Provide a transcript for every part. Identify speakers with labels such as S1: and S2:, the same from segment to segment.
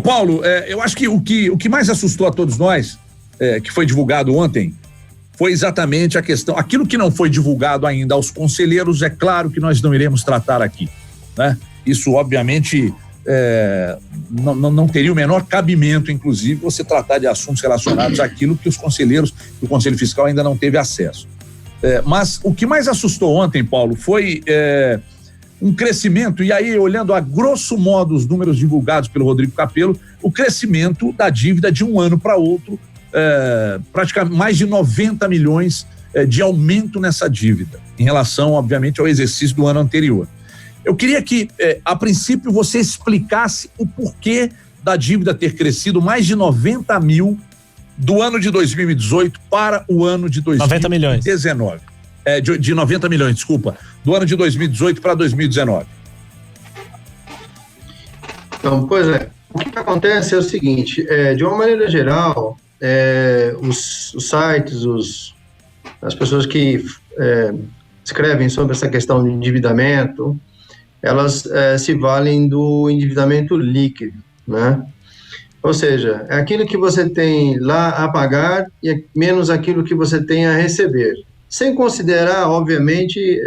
S1: Paulo, eu acho que o que mais assustou a todos nós, que foi divulgado ontem, foi exatamente a questão, aquilo que não foi divulgado ainda aos conselheiros, é claro que nós não iremos tratar aqui, né? Isso, obviamente, não teria o menor cabimento, inclusive, você tratar de assuntos relacionados àquilo que os conselheiros, que o Conselho Fiscal ainda não teve acesso. Mas o que mais assustou ontem, Paulo, foi um crescimento, e aí, olhando a grosso modo os números divulgados pelo Rodrigo Capello, o crescimento da dívida de um ano para outro, praticamente mais de 90 milhões de aumento nessa dívida, em relação, obviamente, ao exercício do ano anterior. Eu queria que, a princípio, você explicasse o porquê da dívida ter crescido mais de 90 mil do ano de 2018 para o ano de 2019. 90 milhões. De 90 milhões, desculpa, do ano de 2018 para 2019.
S2: Então, pois o que acontece é o seguinte, de uma maneira geral, os sites, as pessoas que escrevem sobre essa questão de endividamento, elas se valem do endividamento líquido, né? Ou seja, é aquilo que você tem lá a pagar e menos aquilo que você tem a receber. Sem considerar, obviamente,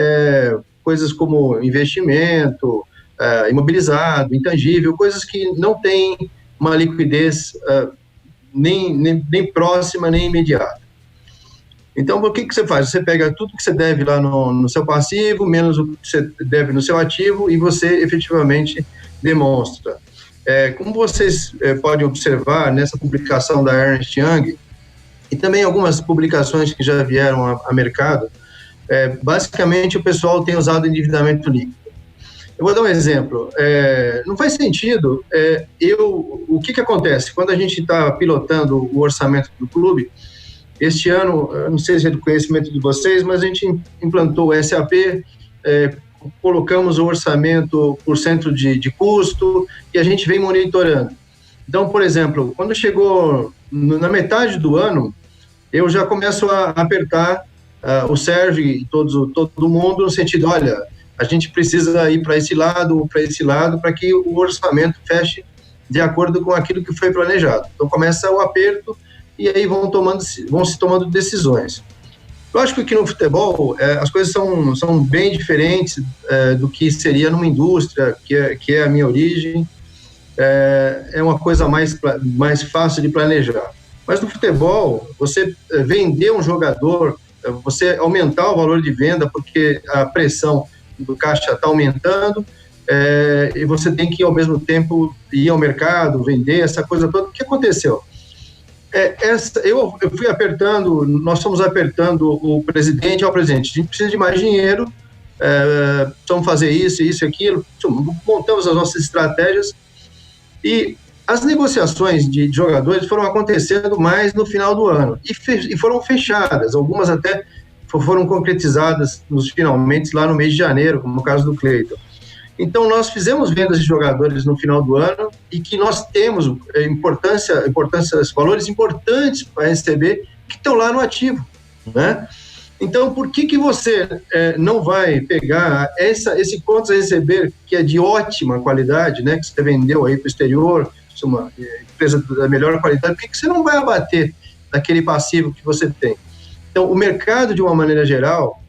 S2: coisas como investimento, imobilizado, intangível, coisas que não têm uma liquidez nem próxima, nem imediata. Então, o que você faz? Você pega tudo que você deve lá no seu passivo, menos o que você deve no seu ativo, e você efetivamente demonstra. Como vocês podem observar nessa publicação da Ernst Young, e também algumas publicações que já vieram a mercado, basicamente o pessoal tem usado endividamento líquido. Eu vou dar um exemplo. Não faz sentido, o que acontece? Quando a gente está pilotando o orçamento do clube, este ano, não sei se é do conhecimento de vocês, mas a gente implantou o SAP, colocamos o orçamento por centro de custo e a gente vem monitorando. Então, por exemplo, quando chegou na metade do ano, eu já começo a apertar o Sérgio e todo mundo no sentido, olha, a gente precisa ir para esse lado, para que o orçamento feche de acordo com aquilo que foi planejado. Então começa o aperto e aí vão se tomando decisões. Lógico que no futebol as coisas são bem diferentes do que seria numa indústria, que é a minha origem, é uma coisa mais fácil de planejar. Mas no futebol, você vender um jogador, você aumentar o valor de venda, porque a pressão do caixa está aumentando, e você tem que, ao mesmo tempo, ir ao mercado, vender, essa coisa toda. O que aconteceu? Eu fui apertando, nós fomos apertando o presidente ao presidente. A gente precisa de mais dinheiro, precisamos fazer isso e aquilo. Montamos as nossas estratégias e as negociações de jogadores foram acontecendo mais no final do ano e foram fechadas, algumas até foram concretizadas finalmente lá no mês de janeiro, como no caso do Cleiton. Então, nós fizemos vendas de jogadores no final do ano e que nós temos valores importantes para receber que estão lá no ativo, né? Então, por que você não vai pegar esse contas a receber, que é de ótima qualidade, né, que você vendeu aí para o exterior, uma empresa da melhor qualidade, por que você não vai abater daquele passivo que você tem? Então, o mercado, de uma maneira geral,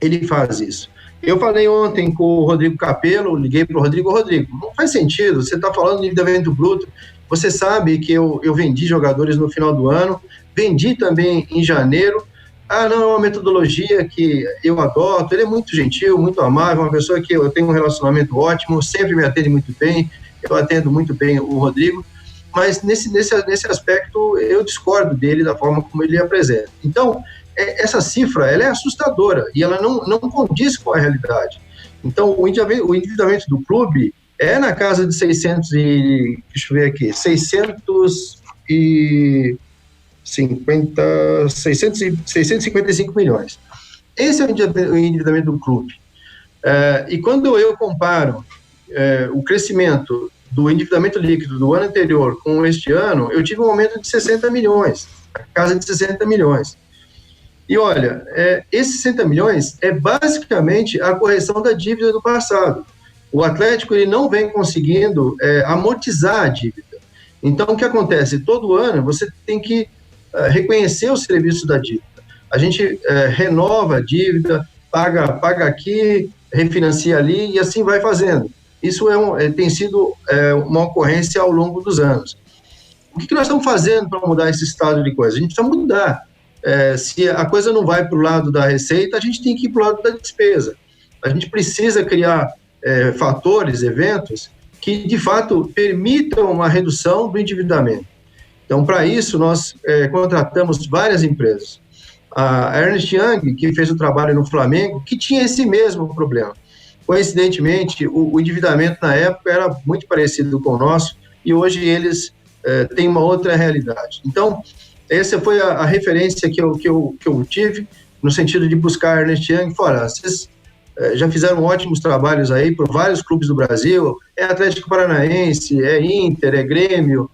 S2: ele faz isso. Eu falei ontem com o Rodrigo Capello, liguei para o Rodrigo, não faz sentido, você está falando de endividamento bruto, você sabe que eu vendi jogadores no final do ano, vendi também em janeiro, não, é uma metodologia que eu adoto, ele é muito gentil, muito amável, uma pessoa que eu tenho um relacionamento ótimo, sempre me atende muito bem, eu atendo muito bem o Rodrigo, mas nesse aspecto eu discordo dele da forma como ele apresenta. Então, essa cifra, ela é assustadora e ela não condiz com a realidade. Então, o endividamento do clube é na casa de 655 milhões. Esse é o endividamento do clube. E quando eu comparo o crescimento do endividamento líquido do ano anterior com este ano, eu tive um aumento de 60 milhões, a casa de 60 milhões. E olha, esses 60 milhões é basicamente a correção da dívida do passado. O Atlético ele não vem conseguindo amortizar a dívida. Então, o que acontece? Todo ano você tem que reconhecer o serviço da dívida. A gente renova a dívida, paga aqui, refinancia ali e assim vai fazendo. Isso tem sido uma ocorrência ao longo dos anos. O que nós estamos fazendo para mudar esse estado de coisa? A gente precisa mudar. Se a coisa não vai para o lado da receita, a gente tem que ir para o lado da despesa. A gente precisa criar fatores, eventos, que de fato permitam uma redução do endividamento. Então, para isso, nós contratamos várias empresas. A Ernst Young, que fez o trabalho no Flamengo, que tinha esse mesmo problema. Coincidentemente, o endividamento na época era muito parecido com o nosso, e hoje eles têm uma outra realidade. Então, essa foi a referência que eu tive, no sentido de buscar a Ernst Young. Fora, vocês já fizeram ótimos trabalhos aí por vários clubes do Brasil, Atlético Paranaense, Inter, Grêmio,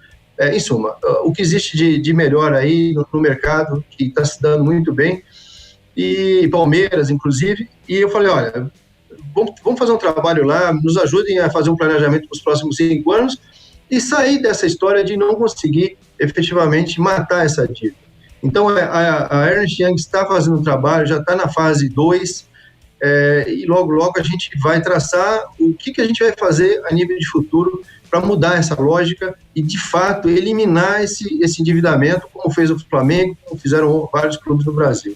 S2: em suma, o que existe de melhor aí no mercado, que está se dando muito bem, e Palmeiras, inclusive, e eu falei, olha, vamos fazer um trabalho lá, nos ajudem a fazer um planejamento para os próximos 5 anos e sair dessa história de não conseguir efetivamente matar essa dívida. Então, a Ernst Young está fazendo um trabalho, já está na fase 2, e logo a gente vai traçar o que a gente vai fazer a nível de futuro para mudar essa lógica e, de fato, eliminar esse endividamento, como fez o Flamengo, como fizeram vários clubes no Brasil.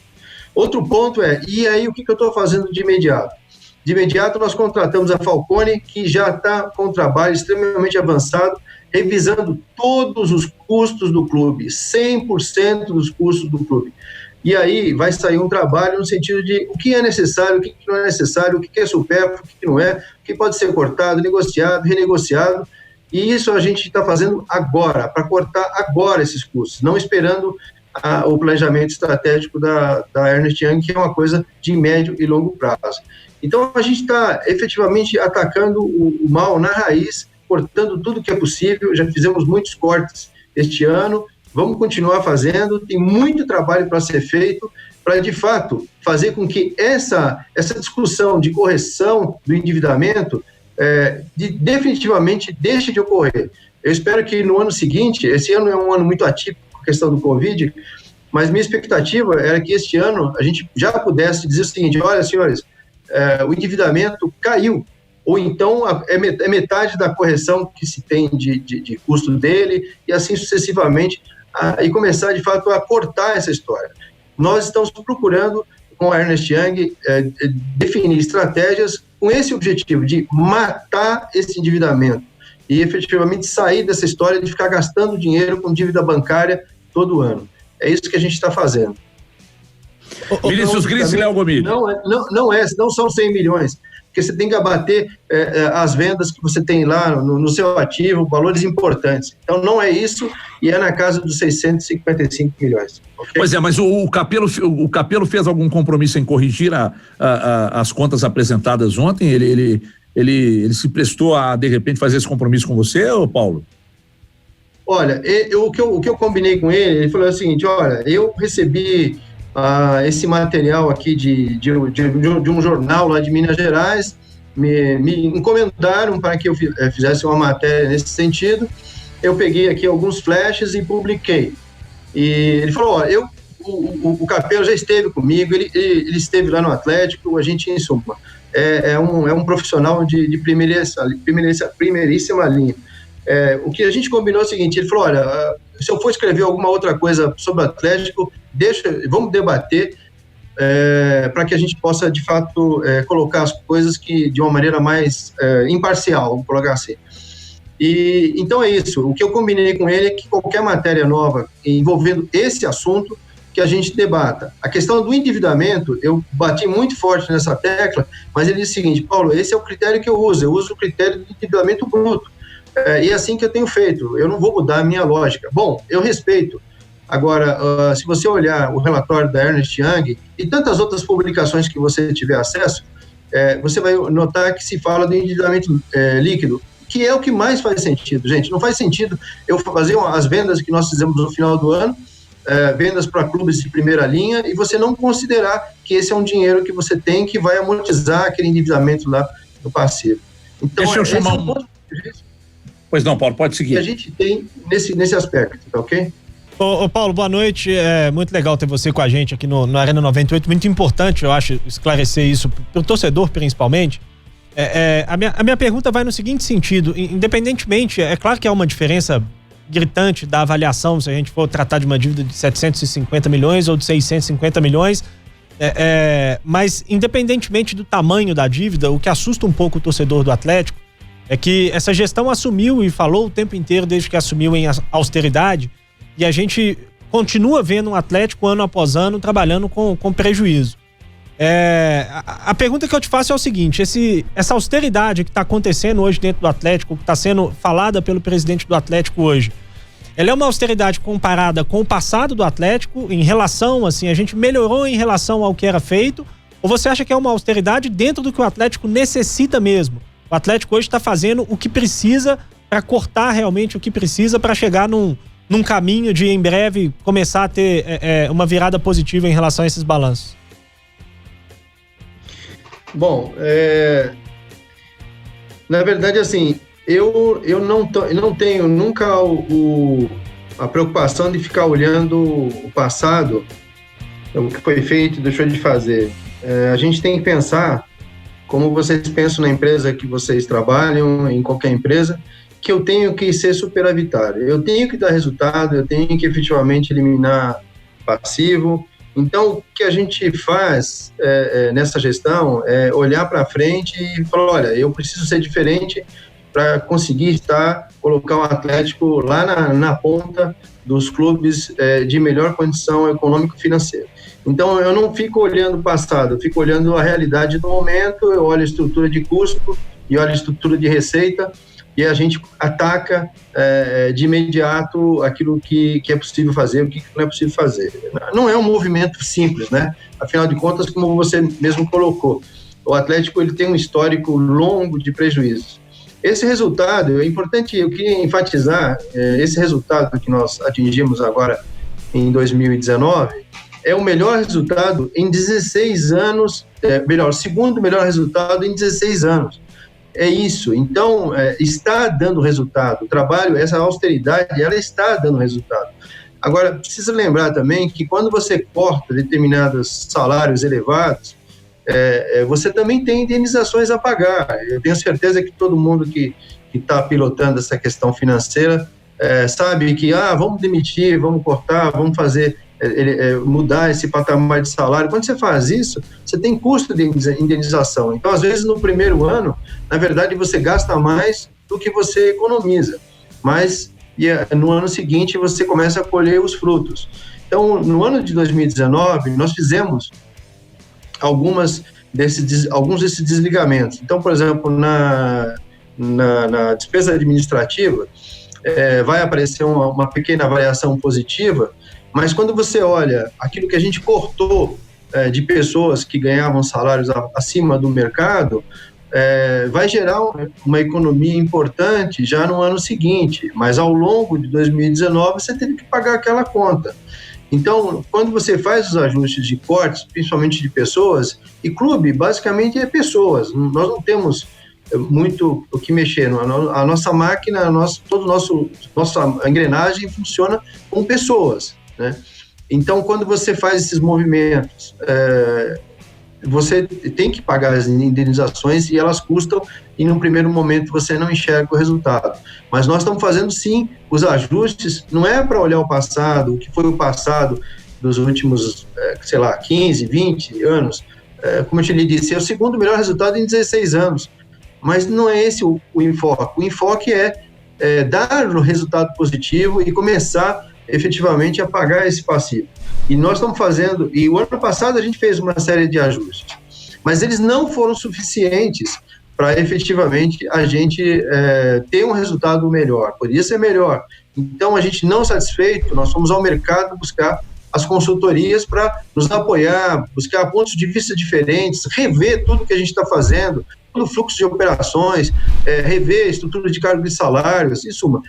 S2: Outro ponto e aí o que eu estou fazendo de imediato? De imediato, nós contratamos a Falcone, que já está com um trabalho extremamente avançado, revisando todos os custos do clube, 100% dos custos do clube. E aí vai sair um trabalho no sentido de o que é necessário, o que não é necessário, o que é supérfluo, o que não é, o que pode ser cortado, negociado, renegociado. E isso a gente está fazendo agora, para cortar agora esses custos, não esperando o planejamento estratégico da Ernst Young, que é uma coisa de médio e longo prazo. Então, a gente está efetivamente atacando o mal na raiz, cortando tudo que é possível. Já fizemos muitos cortes este ano, vamos continuar fazendo, tem muito trabalho para ser feito, para, de fato, fazer com que essa discussão de correção do endividamento definitivamente deixe de ocorrer. Eu espero que no ano seguinte, esse ano é um ano muito atípico com a questão do Covid, mas minha expectativa era que este ano a gente já pudesse dizer o seguinte: olha, senhores, o endividamento caiu, ou então é metade da correção que se tem de custo dele, e assim sucessivamente, e começar de fato a cortar essa história. Nós estamos procurando, com a Ernst Young, definir estratégias com esse objetivo de matar esse endividamento e efetivamente sair dessa história de ficar gastando dinheiro com dívida bancária todo ano. É isso que a gente está fazendo.
S1: Vinícius Gris e Léo Gomide.
S2: Não são 100 milhões, porque você tem que abater as vendas que você tem lá no seu ativo, valores importantes. Então não é isso, e é na casa dos 655 milhões. Okay?
S1: Pois é, mas o Capello fez algum compromisso em corrigir as contas apresentadas ontem? Ele se prestou a, de repente, fazer esse compromisso com você, ou Paulo?
S2: Olha, o que eu combinei com ele falou o seguinte: olha, eu recebi esse material aqui de um jornal lá de Minas Gerais, me encomendaram para que eu fizesse uma matéria nesse sentido. Eu peguei aqui alguns flashes e publiquei. E ele falou: ó, o Capello já esteve comigo, ele esteve lá no Atlético, a gente, em suma, é um profissional de primeiríssima linha. O que a gente combinou é o seguinte: ele falou: olha, se eu for escrever alguma outra coisa sobre o Atlético, vamos debater para que a gente possa, de fato, colocar as coisas de uma maneira mais imparcial, vamos colocar assim. E então é isso. O que eu combinei com ele é que qualquer matéria nova envolvendo esse assunto, que a gente debata. A questão do endividamento, eu bati muito forte nessa tecla, mas ele disse o seguinte: Paulo, esse é o critério que eu uso o critério do endividamento bruto. E é assim que eu tenho feito, eu não vou mudar a minha lógica. Bom, eu respeito. Agora, se você olhar o relatório da Ernst Young e tantas outras publicações que você tiver acesso, você vai notar que se fala do endividamento líquido, que é o que mais faz sentido, gente. Não faz sentido eu fazer as vendas que nós fizemos no final do ano, vendas para clubes de primeira linha, e você não considerar que esse é um dinheiro que você tem que vai amortizar aquele endividamento lá no passivo. Então,
S1: deixa eu chamar Pois não, Paulo, pode seguir.
S2: Que a gente tem nesse aspecto, tá ok?
S3: Ô Paulo, boa noite, é muito legal ter você com a gente aqui no Arena 98, muito importante, eu acho, esclarecer isso pro torcedor principalmente. A minha pergunta vai no seguinte sentido, independentemente, é claro que há uma diferença gritante da avaliação, se a gente for tratar de uma dívida de 750 milhões ou de 650 milhões, mas independentemente do tamanho da dívida, o que assusta um pouco o torcedor do Atlético é que essa gestão assumiu e falou o tempo inteiro desde que assumiu em austeridade, e a gente continua vendo um Atlético ano após ano trabalhando com prejuízo. A pergunta que eu te faço é o seguinte, essa austeridade que está acontecendo hoje dentro do Atlético, que está sendo falada pelo presidente do Atlético hoje, ela é uma austeridade comparada com o passado do Atlético, em relação, assim, a gente melhorou em relação ao que era feito, ou você acha que é uma austeridade dentro do que o Atlético necessita mesmo? O Atlético hoje está fazendo o que precisa para cortar realmente o que precisa para chegar num caminho de, em breve, começar a ter uma virada positiva em relação a esses balanços?
S2: Bom, na verdade, assim, eu não tenho nunca a preocupação de ficar olhando o passado, o que foi feito, deixou de fazer. A gente tem que pensar, como vocês pensam na empresa que vocês trabalham, em qualquer empresa, que eu tenho que ser superavitário, eu tenho que dar resultado, eu tenho que efetivamente eliminar passivo. Então, o que a gente faz nessa gestão é olhar para frente e falar, olha, eu preciso ser diferente para conseguir colocar o Atlético lá na ponta dos clubes de melhor condição econômico-financeira. Então, eu não fico olhando o passado, eu fico olhando a realidade do momento, eu olho a estrutura de custo e olho a estrutura de receita, e a gente ataca de imediato aquilo que é possível fazer, o que não é possível fazer. Não é um movimento simples, né? Afinal de contas, como você mesmo colocou, o Atlético ele tem um histórico longo de prejuízos. Esse resultado, é importante, eu queria enfatizar, esse resultado que nós atingimos agora em 2019, é o melhor resultado em 16 anos, o segundo melhor resultado em 16 anos. É isso, então está dando resultado, o trabalho, essa austeridade, ela está dando resultado. Agora, precisa lembrar também que quando você corta determinados salários elevados, você também tem indenizações a pagar. Eu tenho certeza que todo mundo que está pilotando essa questão financeira sabe que, vamos demitir, vamos cortar, vamos fazer... mudar esse patamar de salário. Quando você faz isso, você tem custo de indenização. Então, às vezes, no primeiro ano, na verdade, você gasta mais do que você economiza. Mas, no ano seguinte, você começa a colher os frutos. Então, no ano de 2019, nós fizemos alguns desses desligamentos. Então, por exemplo, na despesa administrativa, vai aparecer uma pequena variação positiva, mas quando você olha aquilo que a gente cortou de pessoas que ganhavam salários acima do mercado, vai gerar uma economia importante já no ano seguinte, mas ao longo de 2019 você teve que pagar aquela conta. Então, quando você faz os ajustes de cortes, principalmente de pessoas, e clube basicamente é pessoas, nós não temos muito o que mexer, a nossa máquina, nossa engrenagem funciona com pessoas, né? Então, quando você faz esses movimentos, você tem que pagar as indenizações e elas custam, e no primeiro momento você não enxerga o resultado. Mas nós estamos fazendo sim os ajustes, não é para olhar o passado, o que foi o passado dos últimos, 15, 20 anos, como eu te disse, é o segundo melhor resultado em 16 anos, mas não é esse o enfoque. O enfoque é dar um resultado positivo e começar efetivamente a pagar esse passivo. E nós estamos fazendo, e o ano passado a gente fez uma série de ajustes, mas eles não foram suficientes para efetivamente a gente ter um resultado melhor, poderia ser melhor. Então, a gente não satisfeito, nós fomos ao mercado buscar as consultorias para nos apoiar, buscar pontos de vista diferentes, rever tudo que a gente está fazendo, todo o fluxo de operações, rever a estrutura de cargos e salários, em suma,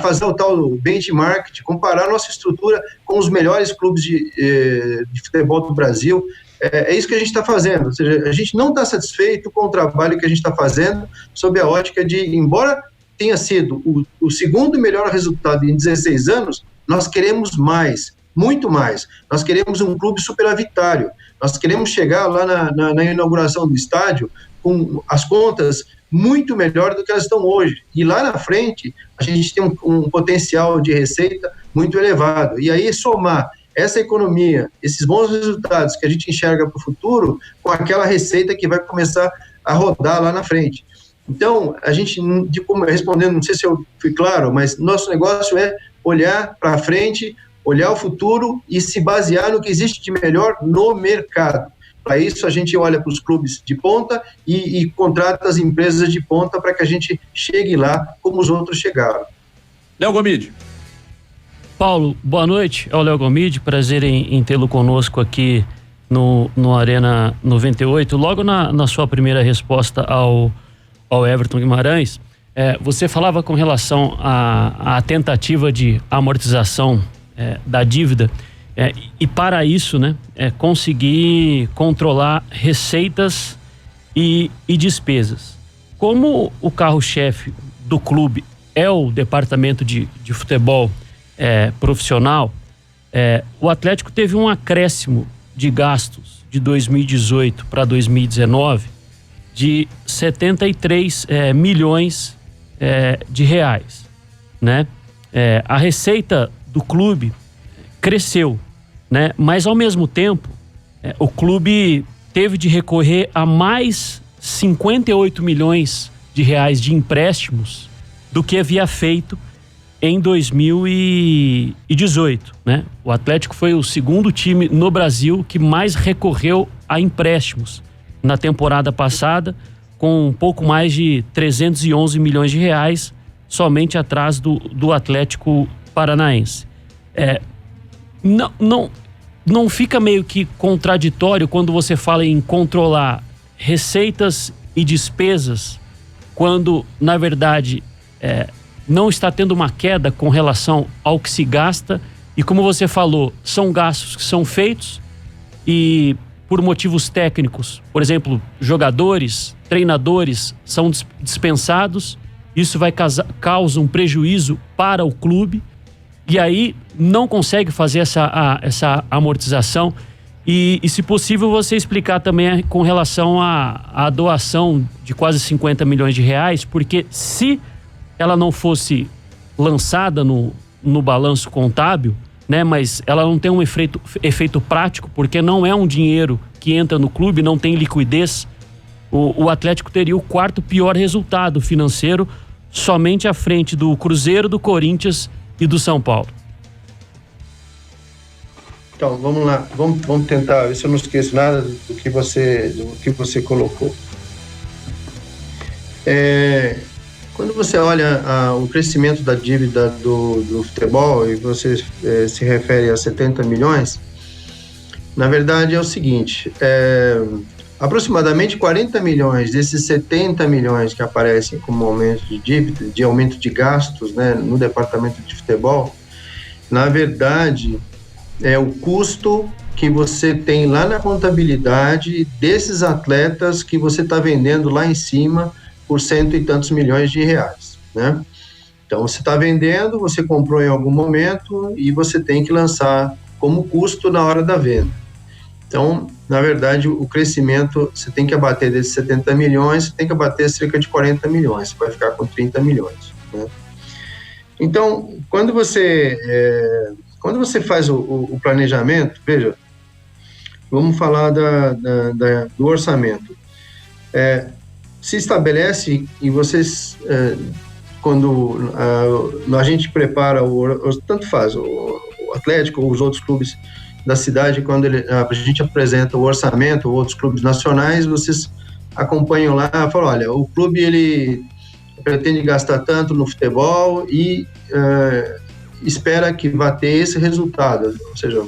S2: fazer o tal benchmark, comparar a nossa estrutura com os melhores clubes de futebol do Brasil. É isso que a gente está fazendo, ou seja, a gente não está satisfeito com o trabalho que a gente está fazendo sob a ótica de, embora tenha sido o segundo melhor resultado em 16 anos, nós queremos mais, muito mais. Nós queremos um clube superavitário. Nós queremos chegar lá na inauguração do estádio com as contas muito melhor do que elas estão hoje. E lá na frente, a gente tem um potencial de receita muito elevado. E aí, somar essa economia, esses bons resultados que a gente enxerga para o futuro, com aquela receita que vai começar a rodar lá na frente. Então, a gente, respondendo, não sei se eu fui claro, mas nosso negócio é olhar para frente, olhar o futuro e se basear no que existe de melhor no mercado. Para isso, a gente olha para os clubes de ponta e contrata as empresas de ponta para que a gente chegue lá como os outros chegaram.
S1: Léo Gomide.
S4: Paulo, boa noite. É o Léo Gomide, prazer em tê-lo conosco aqui no Arena 98. Logo na sua primeira resposta ao Everton Guimarães, você falava com relação à tentativa de amortização da dívida, e para isso, né, conseguir controlar receitas e despesas. Como o carro-chefe do clube é o departamento de futebol profissional, o Atlético teve um acréscimo de gastos de 2018 para 2019 de 73 milhões de reais, né? A receita do clube cresceu, né? Mas ao mesmo tempo o clube teve de recorrer a mais 58 milhões de reais de empréstimos do que havia feito em 2018, né? O Atlético foi o segundo time no Brasil que mais recorreu a empréstimos na temporada passada, com um pouco mais de 311 milhões de reais, somente atrás do Atlético Paranaense. Não fica meio que contraditório quando você fala em controlar receitas e despesas, quando, na verdade, não está tendo uma queda com relação ao que se gasta, e como você falou, são gastos que são feitos e por motivos técnicos, por exemplo, jogadores, treinadores são dispensados, isso vai causar um prejuízo para o clube, e aí não consegue fazer essa amortização. E se possível, você explicar também com relação à doação de quase 50 milhões de reais, porque se ela não fosse lançada no balanço contábil, né, mas ela não tem um efeito prático, porque não é um dinheiro que entra no clube, não tem liquidez, o Atlético teria o quarto pior resultado financeiro, somente à frente do Cruzeiro, do Corinthians e do São Paulo.
S2: Então, vamos lá, vamos tentar ver se eu não esqueço nada do que você colocou. Quando você olha o crescimento da dívida do futebol e você se refere a 70 milhões, na verdade é o seguinte, aproximadamente 40 milhões desses 70 milhões que aparecem como aumento de dívida, de aumento de gastos, né, no departamento de futebol, na verdade é o custo que você tem lá na contabilidade desses atletas que você está vendendo lá em cima por cento e tantos milhões de reais, né? Então você está vendendo, você comprou em algum momento e você tem que lançar como custo na hora da venda. Então, na verdade, o crescimento, você tem que abater desses 70 milhões, você tem que abater cerca de 40 milhões, você vai ficar com 30 milhões, né? Então, quando você faz o planejamento, veja, vamos falar do orçamento. Se estabelece, e vocês, quando a gente prepara, tanto faz, o Atlético ou os outros clubes da cidade, quando a gente apresenta o orçamento, ou outros clubes nacionais, vocês acompanham lá, falam, olha, o clube ele pretende gastar tanto no futebol e espera que vá ter esse resultado, ou seja,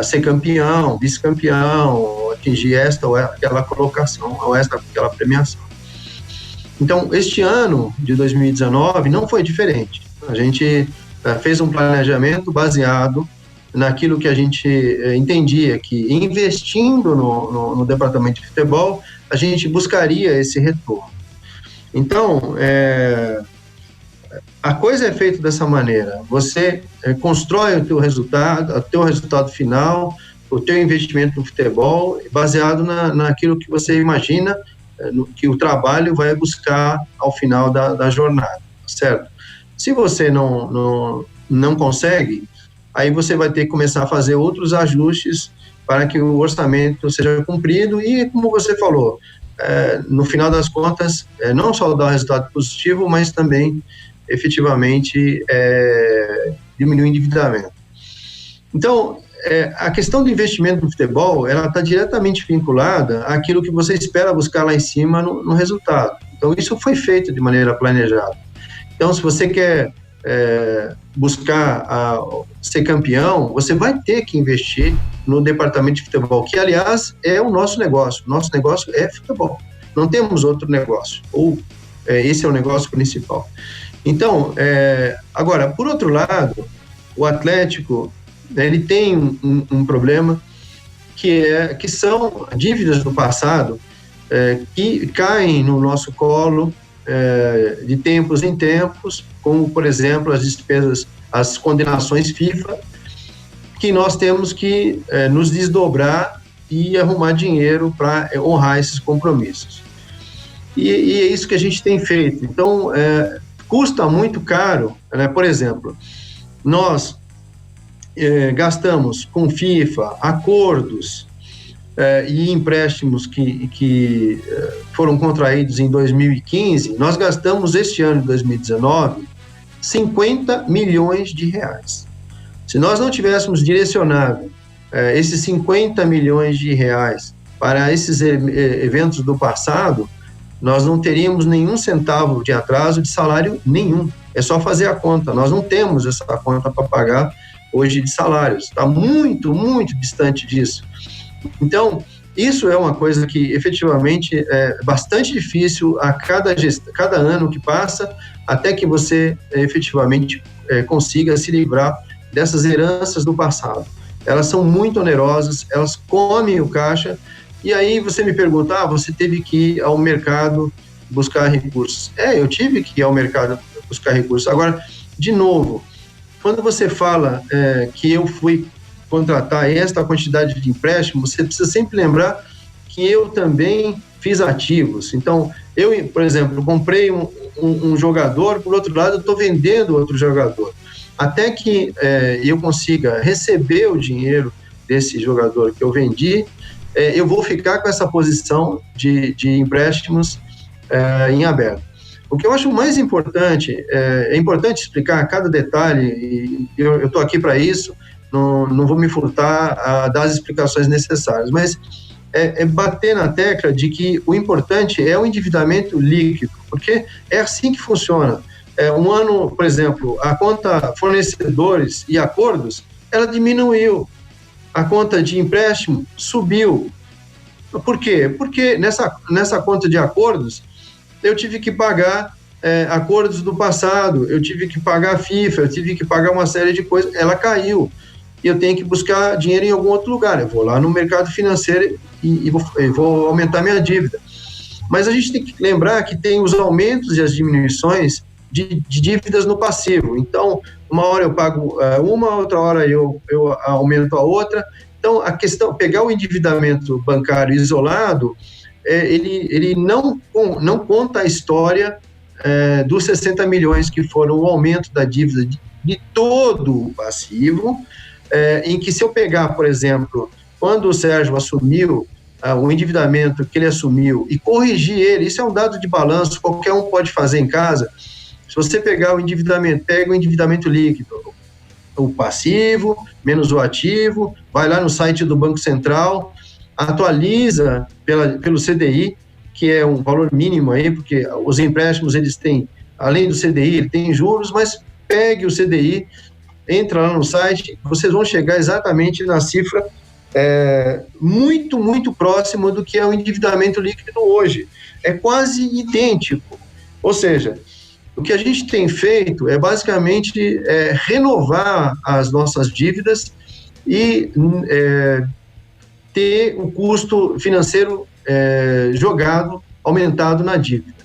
S2: ser campeão, vice-campeão, atingir esta ou aquela colocação, ou aquela premiação. Então, este ano de 2019 não foi diferente. A gente fez um planejamento baseado naquilo que a gente entendia que investindo no departamento de futebol, a gente buscaria esse retorno. Então, a coisa é feita dessa maneira. Você constrói o teu resultado final, o teu investimento no futebol, baseado naquilo que você imagina que o trabalho vai buscar ao final da jornada, certo? Se você não consegue, aí você vai ter que começar a fazer outros ajustes para que o orçamento seja cumprido e, como você falou, no final das contas, não só dar resultado positivo, mas também, efetivamente, diminuir o endividamento. Então, a questão do investimento no futebol, ela está diretamente vinculada àquilo que você espera buscar lá em cima no resultado. Então, isso foi feito de maneira planejada. Então, se você quer buscar ser campeão, você vai ter que investir no departamento de futebol, que, aliás, é o nosso negócio. O nosso negócio é futebol. Não temos outro negócio. Ou esse é o negócio principal. Então, agora, por outro lado, o Atlético, ele tem um problema que são dívidas do passado que caem no nosso colo de tempos em tempos, como, por exemplo, as despesas, as condenações FIFA, que nós temos que nos desdobrar e arrumar dinheiro para honrar esses compromissos. E é isso que a gente tem feito. Então, custa muito caro, né? Por exemplo, nós gastamos com FIFA, acordos e empréstimos que foram contraídos em 2015, nós gastamos este ano de 2019 50 milhões de reais. Se nós não tivéssemos direcionado esses 50 milhões de reais para esses eventos do passado, nós não teríamos nenhum centavo de atraso de salário nenhum. É só fazer a conta. Nós não temos essa conta para pagar hoje de salários. Está muito, muito distante disso. Então, isso é uma coisa que efetivamente é bastante difícil a cada ano que passa, até que você efetivamente consiga se livrar dessas heranças do passado. Elas são muito onerosas, elas comem o caixa, e aí você me pergunta, você teve que ir ao mercado buscar recursos. Eu tive que ir ao mercado buscar recursos. Agora, de novo, quando você fala que eu fui contratar esta quantidade de empréstimos, você precisa sempre lembrar que eu também fiz ativos. Então, eu, por exemplo, comprei um jogador, por outro lado, eu estou vendendo outro jogador. Até que eu consiga receber o dinheiro desse jogador que eu vendi, eu vou ficar com essa posição de empréstimos em aberto. O que eu acho mais importante, é importante explicar cada detalhe, e eu estou aqui para isso, não vou me furtar a dar as explicações necessárias, mas é bater na tecla de que o importante é o endividamento líquido, porque é assim que funciona. Um ano, por exemplo, a conta fornecedores e acordos, ela diminuiu. A conta de empréstimo subiu. Por quê? Porque nessa conta de acordos, eu tive que pagar acordos do passado, eu tive que pagar FIFA, eu tive que pagar uma série de coisas, ela caiu. E eu tenho que buscar dinheiro em algum outro lugar. Eu vou lá no mercado financeiro e vou aumentar minha dívida. Mas a gente tem que lembrar que tem os aumentos e as diminuições de dívidas no passivo. Então, uma hora eu pago outra hora eu aumento a outra. Então, a questão, pegar o endividamento bancário isolado, ele não conta a história dos 60 milhões que foram o aumento da dívida de todo o passivo, em que se eu pegar, por exemplo, quando o Sérgio assumiu o endividamento que ele assumiu e corrigir ele, isso é um dado de balanço, qualquer um pode fazer em casa. Se você pegar o endividamento, pega o endividamento líquido, o passivo menos o ativo, vai lá no site do Banco Central, atualiza pelo CDI, que é um valor mínimo aí, porque os empréstimos, eles têm, além do CDI, ele tem juros, mas pegue o CDI, entra lá no site, vocês vão chegar exatamente na cifra muito, muito próximo do que é o endividamento líquido hoje. É quase idêntico. Ou seja, o que a gente tem feito é basicamente renovar as nossas dívidas e ter o custo financeiro aumentado na dívida.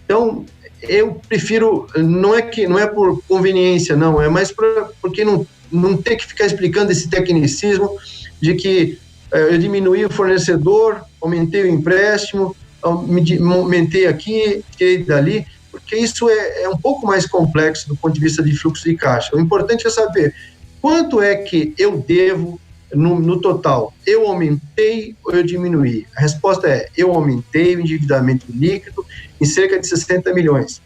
S2: Então, eu prefiro, não é por conveniência, não, é mais porque não ter que ficar explicando esse tecnicismo de que eu diminuí o fornecedor, aumentei o empréstimo, aumentei aqui, tirei dali, porque isso é um pouco mais complexo do ponto de vista de fluxo de caixa. O importante é saber quanto é que eu devo no total. Eu aumentei ou eu diminuí? A resposta é, eu aumentei o endividamento líquido em cerca de 60 milhões.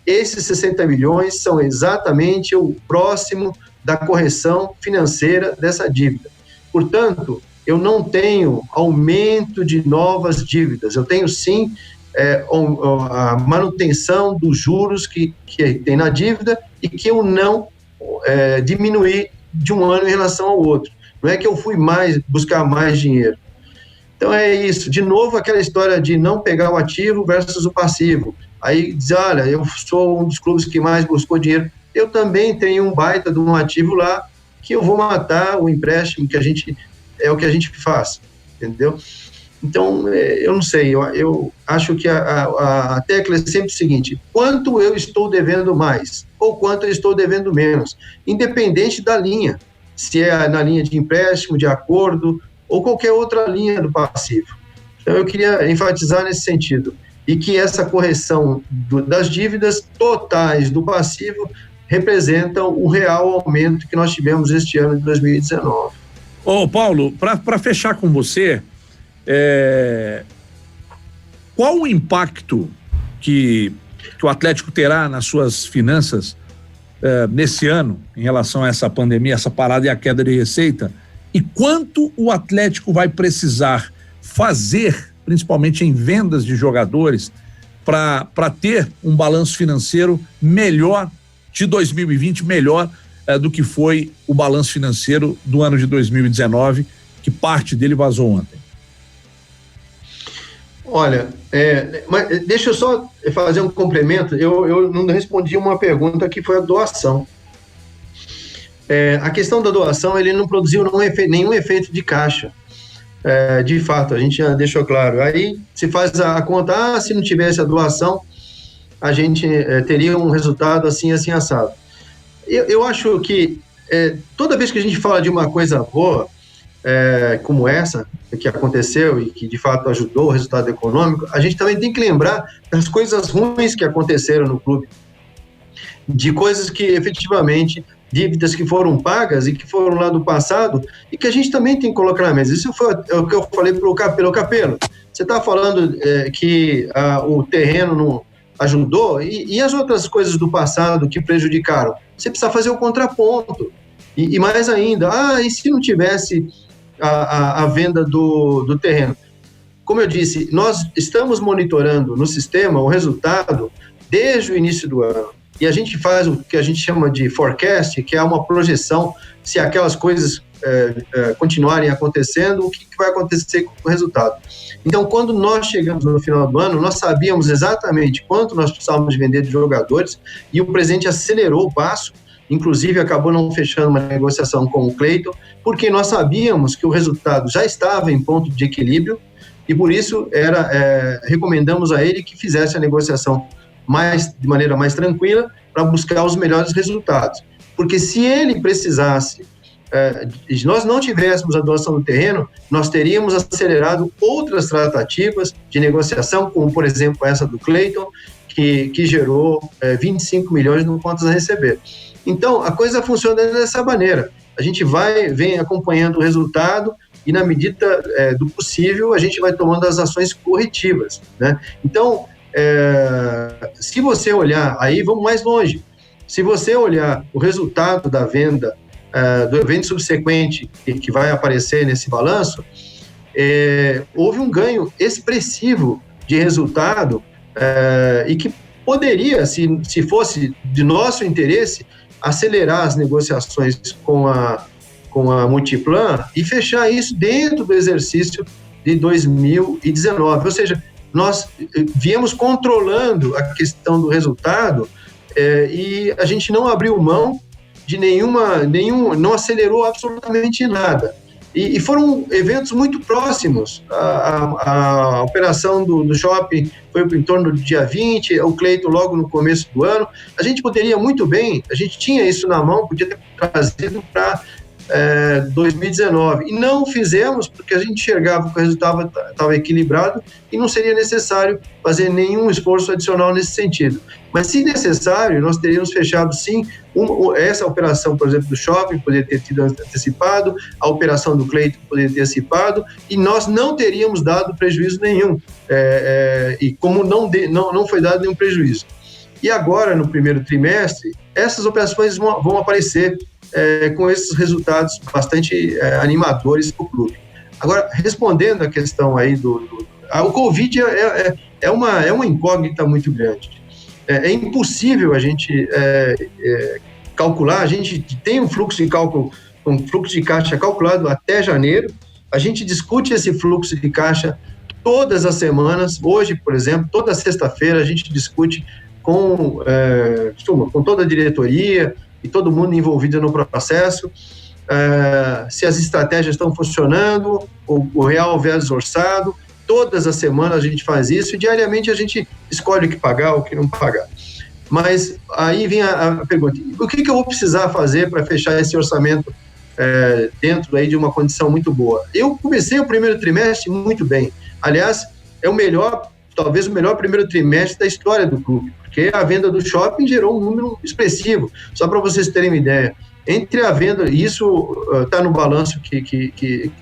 S2: Esses 60 milhões são exatamente o próximo da correção financeira dessa dívida. Portanto, eu não tenho aumento de novas dívidas, eu tenho sim a manutenção dos juros que tem na dívida e que eu não diminuí de um ano em relação ao outro. Não é que eu fui buscar mais dinheiro. Então é isso, de novo aquela história de não pegar o ativo versus o passivo. Aí diz, olha, eu sou um dos clubes que mais buscou dinheiro, eu também tenho um baita de um ativo lá que eu vou matar o empréstimo, que é o que a gente faz, entendeu? Então, eu não sei, eu acho que a tecla é sempre o seguinte, quanto eu estou devendo mais ou quanto eu estou devendo menos, independente da linha, se é na linha de empréstimo, de acordo, ou qualquer outra linha do passivo. Então, eu queria enfatizar nesse sentido, e que essa correção das dívidas totais do passivo representam o real aumento que nós tivemos este ano de 2019.
S1: Ô, Paulo, para fechar com você, qual o impacto que o Atlético terá nas suas finanças nesse ano, em relação a essa pandemia, essa parada e a queda de receita, e quanto o Atlético vai precisar fazer, principalmente em vendas de jogadores, para ter um balanço financeiro melhor de 2020, melhor do que foi o balanço financeiro do ano de 2019, que parte dele vazou ontem?
S2: Olha, mas deixa eu só fazer um complemento. Eu não respondi uma pergunta que foi a doação. A questão da doação, ele não produziu nenhum efeito de caixa. De fato, a gente já deixou claro. Aí se faz a conta, se não tivesse a doação, a gente teria um resultado assim, assado. Eu acho que toda vez que a gente fala de uma coisa boa, como essa que aconteceu e que de fato ajudou o resultado econômico, a gente também tem que lembrar das coisas ruins que aconteceram no clube, de coisas que efetivamente, dívidas que foram pagas e que foram lá do passado e que a gente também tem que colocar na mesa. Isso foi o que eu falei pelo Capello. Você está falando que o terreno não ajudou e as outras coisas do passado que prejudicaram. Você precisa fazer o contraponto. E mais ainda, e se não tivesse a venda do terreno? Como eu disse, nós estamos monitorando no sistema o resultado desde o início do ano. E a gente faz o que a gente chama de forecast, que é uma projeção, se aquelas coisas continuarem acontecendo, o que vai acontecer com o resultado. Então, quando nós chegamos no final do ano, nós sabíamos exatamente quanto nós precisávamos vender de jogadores e o presidente acelerou o passo, inclusive acabou não fechando uma negociação com o Cleiton, porque nós sabíamos que o resultado já estava em ponto de equilíbrio e por isso recomendamos a ele que fizesse a negociação de maneira mais tranquila para buscar os melhores resultados. Porque se ele precisasse, nós não tivéssemos a doação do terreno, nós teríamos acelerado outras tratativas de negociação, como por exemplo essa do Cleiton, que gerou 25 milhões no contas a receber. Então, a coisa funciona dessa maneira. A gente vem acompanhando o resultado e, na medida do possível, a gente vai tomando as ações corretivas, né? Então, se você olhar, aí vamos mais longe, se você olhar o resultado da venda, do evento subsequente que vai aparecer nesse balanço, houve um ganho expressivo de resultado e que poderia, se fosse de nosso interesse, acelerar as negociações com a Multiplan e fechar isso dentro do exercício de 2019. Ou seja, nós viemos controlando a questão do resultado e a gente não abriu mão de não acelerou absolutamente nada. E foram eventos muito próximos. A operação do shopping foi em torno do dia 20, o Cleiton logo no começo do ano. A gente poderia muito bem, a gente tinha isso na mão, podia ter trazido para 2019. E não fizemos porque a gente enxergava que o resultado estava equilibrado e não seria necessário fazer nenhum esforço adicional nesse sentido. Mas, se necessário, nós teríamos fechado, sim, essa operação, por exemplo, do shopping, poderia ter sido antecipado, a operação do Cleiton poderia ter antecipado, e nós não teríamos dado prejuízo nenhum, e como não foi dado nenhum prejuízo. E agora, no primeiro trimestre, essas operações vão aparecer com esses resultados bastante animadores para o clube. Agora, respondendo a questão aí o Covid é uma incógnita muito grande. É impossível a gente calcular. A gente tem um fluxo de caixa calculado até janeiro. A gente discute esse fluxo de caixa todas as semanas. Hoje, por exemplo, toda sexta-feira a gente discute com toda a diretoria e todo mundo envolvido no processo, se as estratégias estão funcionando, o real versus orçado. Todas as semanas a gente faz isso e diariamente a gente escolhe o que pagar, o que não pagar. Mas aí vem a pergunta: o que eu vou precisar fazer para fechar esse orçamento dentro aí de uma condição muito boa? Eu comecei o primeiro trimestre muito bem. Aliás, talvez o melhor primeiro trimestre da história do clube, porque a venda do shopping gerou um número expressivo. Só para vocês terem uma ideia, entre a venda, isso está no balanço que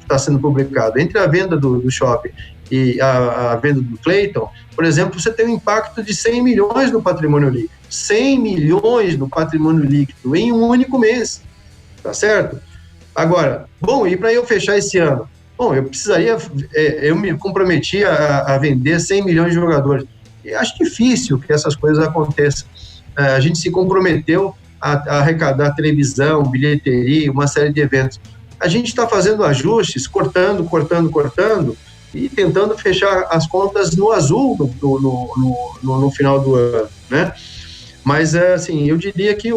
S2: está sendo publicado, entre a venda do shopping e a venda do Cleiton, por exemplo, você tem um impacto de 100 milhões no patrimônio líquido. 100 milhões no patrimônio líquido em um único mês, tá certo? Agora, e para eu fechar esse ano? Eu precisaria, eu me comprometi a vender 100 milhões de jogadores. E acho difícil que essas coisas aconteçam. A gente se comprometeu a arrecadar televisão, bilheteria, uma série de eventos. A gente está fazendo ajustes, cortando e tentando fechar as contas no azul no final do ano, né? Mas, assim, eu diria que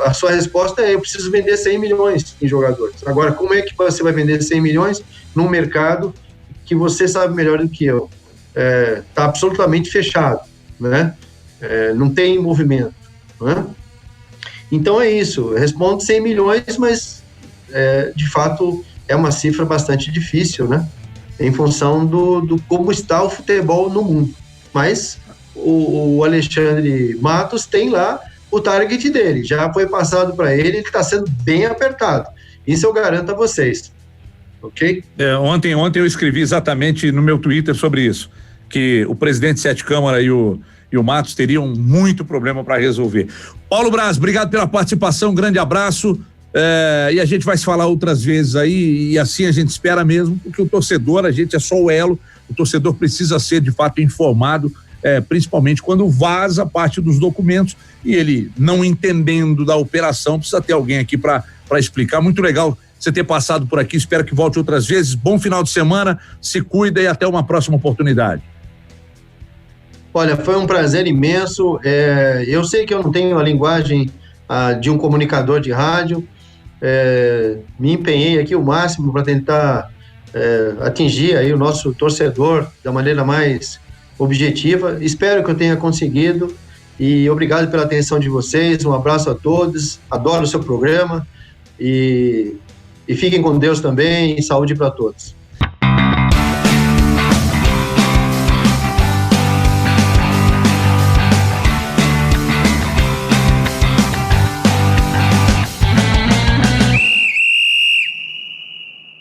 S2: a sua resposta eu preciso vender 100 milhões em jogadores. Agora, como é que você vai vender 100 milhões num mercado que você sabe melhor do que eu? Está absolutamente fechado, né? Não tem movimento, né? Então é isso, eu respondo 100 milhões, mas de fato é uma cifra bastante difícil, né? Em função do como está o futebol no mundo. Mas o Alexandre Matos tem lá o target dele, já foi passado para ele está sendo bem apertado. Isso eu garanto a vocês. Ok?
S1: Ontem eu escrevi exatamente no meu Twitter sobre isso, que o presidente Sete Câmara e o Matos teriam muito problema para resolver. Paulo Braz, obrigado pela participação, grande abraço, e a gente vai se falar outras vezes aí, e assim a gente espera mesmo, porque o torcedor, a gente é só o elo, o torcedor precisa ser de fato informado, principalmente quando vaza parte dos documentos, e ele não entendendo da operação, precisa ter alguém aqui para explicar. Muito legal você ter passado por aqui, espero que volte outras vezes. Bom final de semana, se cuida e até uma próxima oportunidade.
S2: Olha, foi um prazer imenso. Eu sei que eu não tenho a linguagem de um comunicador de rádio. Me empenhei aqui o máximo para tentar atingir aí o nosso torcedor da maneira mais objetiva. Espero que eu tenha conseguido e obrigado pela atenção de vocês. Um abraço a todos. Adoro o seu programa e fiquem com Deus também e saúde para todos.